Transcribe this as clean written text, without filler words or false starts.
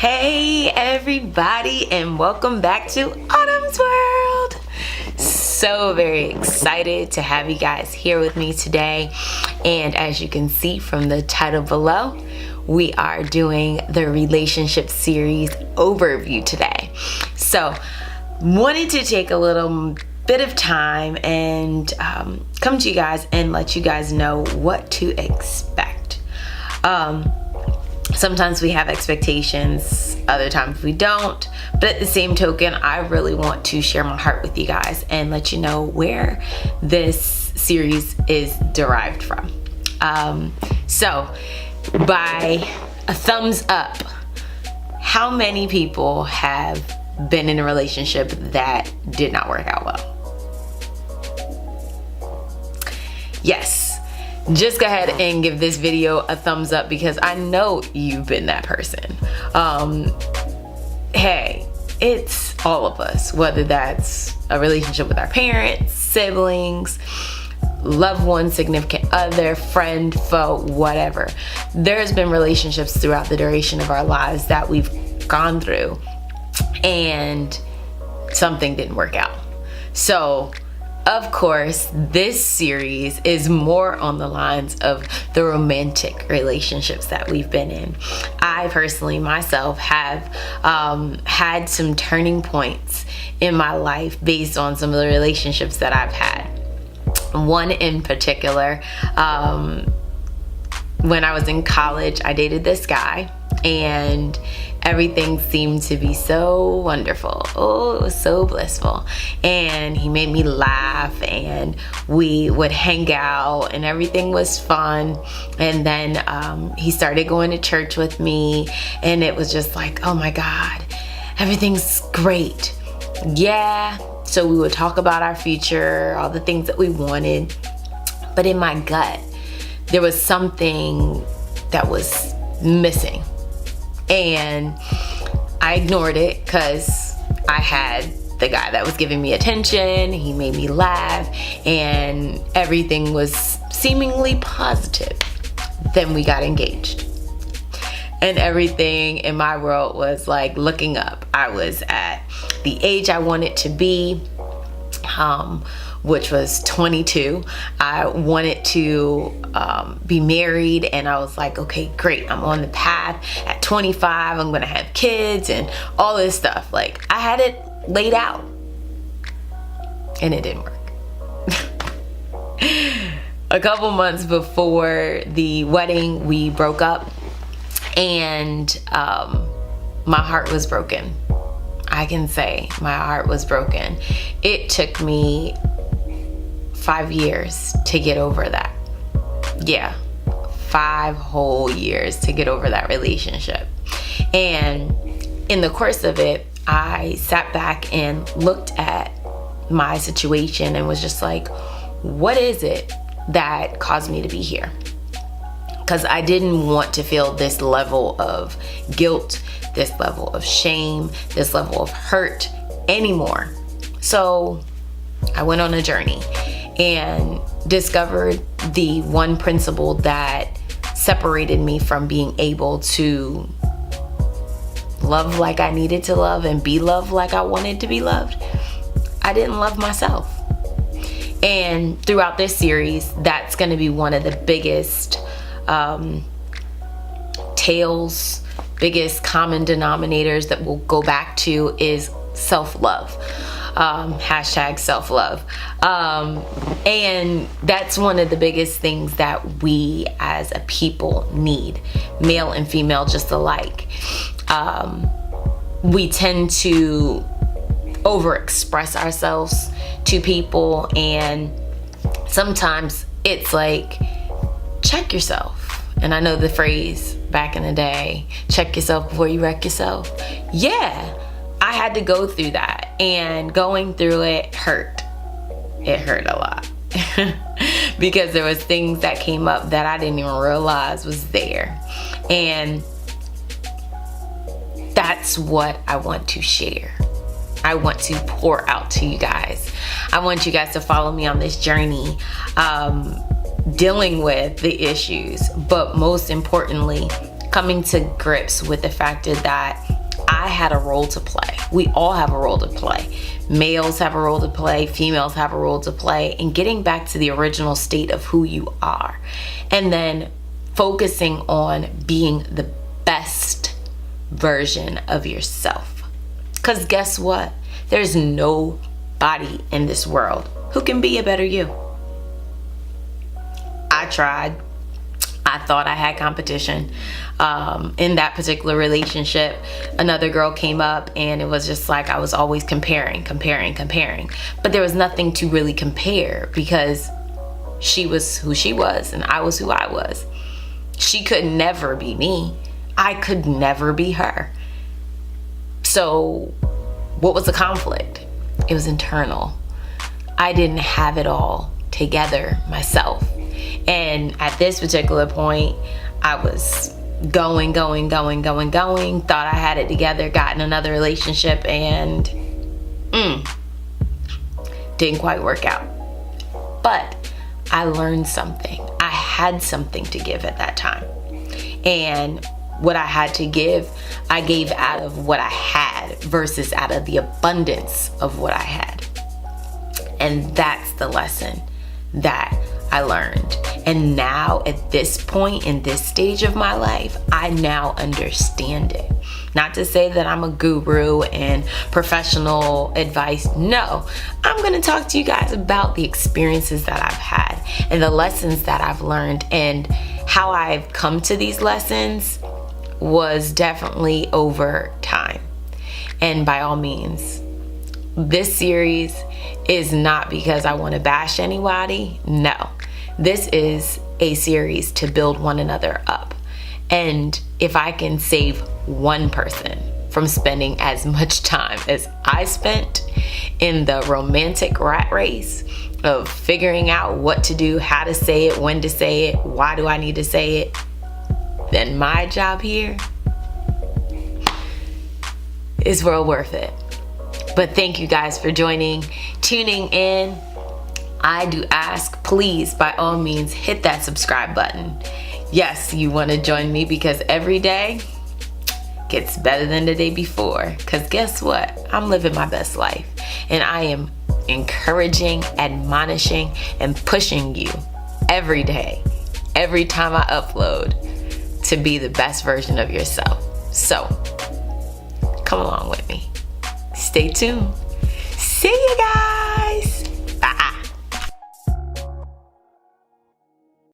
Hey everybody, and welcome back to Autumn's World. So very excited to have you guys here with me today. And as you can see from the title below, we are doing the relationship series overview today. So wanted to take a little bit of time and come to you guys and let you guys know what to expect. Sometimes we have expectations, other times we don't, but at the same token, I really want to share my heart with you guys and let you know where this series is derived from. So by a thumbs up, how many people have been in a relationship that did not work out well? Yes. Just go ahead and give this video a thumbs up because I know you've been that person. Hey, it's all of us, whether that's a relationship with our parents, siblings, loved one, significant other, friend, foe, whatever. There's been relationships throughout the duration of our lives that we've gone through and something didn't work out. So of course, this series is more on the lines of the romantic relationships that we've been in. I personally, myself, have had some turning points in my life based on some of the relationships that I've had. One in particular, when I was in college, I dated this guy and everything seemed to be so wonderful. Oh, it was so blissful. And he made me laugh and we would hang out and everything was fun. And then he started going to church with me and it was just like, oh my God, everything's great. Yeah. So we would talk about our future, all the things that we wanted. But in my gut, there was something that was missing. And I ignored it because I had the guy that was giving me attention. He made me laugh and everything was seemingly positive. Then we got engaged. And everything in my world was like looking up. I was at the age I wanted to be, which was 22. I wanted to be married and I was like, okay, great. I'm on the path. At 25, I'm gonna have kids and all this stuff. Like I had it laid out and it didn't work. A couple months before the wedding, we broke up and my heart was broken. I can say my heart was broken. It took me 5 years to get over that. Yeah, 5 whole years to get over that relationship. And in the course of it, I sat back and looked at my situation and was just like, what is it that caused me to be here? Because I didn't want to feel this level of guilt, this level of shame, this level of hurt anymore. So I went on a journey and discovered the one principle that separated me from being able to love like I needed to love and be loved like I wanted to be loved. I didn't love myself. And throughout this series, that's going to be one of the biggest tales, biggest common denominators that we'll go back to is self-love. Hashtag self-love. And that's one of the biggest things that we as a people need, male and female just alike. We tend to overexpress ourselves to people and sometimes it's like, check yourself. And I know the phrase back in the day, check yourself before you wreck yourself. Yeah, I had to go through that and going through it hurt. It hurt a lot because there was things that came up that I didn't even realize was there. And that's what I want to share. I want to pour out to you guys. I want you guys to follow me on this journey, dealing with the issues, but most importantly, coming to grips with the fact that I had a role to play. We all have a role to play. Males have a role to play, females have a role to play in getting back to the original state of who you are. And then focusing on being the best version of yourself. Because guess what? There's nobody in this world who can be a better you. I tried. I thought I had competition. In that particular relationship, another girl came up and it was just like I was always comparing. But there was nothing to really compare because she was who she was and I was who I was. She could never be me. I could never be her. So what was the conflict? It was internal. I didn't have it all together myself. And at this particular point, I was going, thought I had it together, got in another relationship, and didn't quite work out. But I learned something. I had something to give at that time. And what I had to give, I gave out of what I had versus out of the abundance of what I had. And that's the lesson that I learned. And now at this point, in this stage of my life, I now understand it. Not to say that I'm a guru and professional advice. No, I'm going to talk to you guys about the experiences that I've had and the lessons that I've learned, and how I've come to these lessons was definitely over time. And by all means, this series is not because I want to bash anybody. No, this is a series to build one another up. And if I can save one person from spending as much time as I spent in the romantic rat race of figuring out what to do, how to say it, when to say it, why do I need to say it, then my job here is well worth it. But thank you guys for tuning in. I do ask, please, by all means, hit that subscribe button. Yes, you want to join me because every day gets better than the day before. Because guess what? I'm living my best life. And I am encouraging, admonishing, and pushing you every day, every time I upload, to be the best version of yourself. So, come along with me. Stay tuned. See you guys.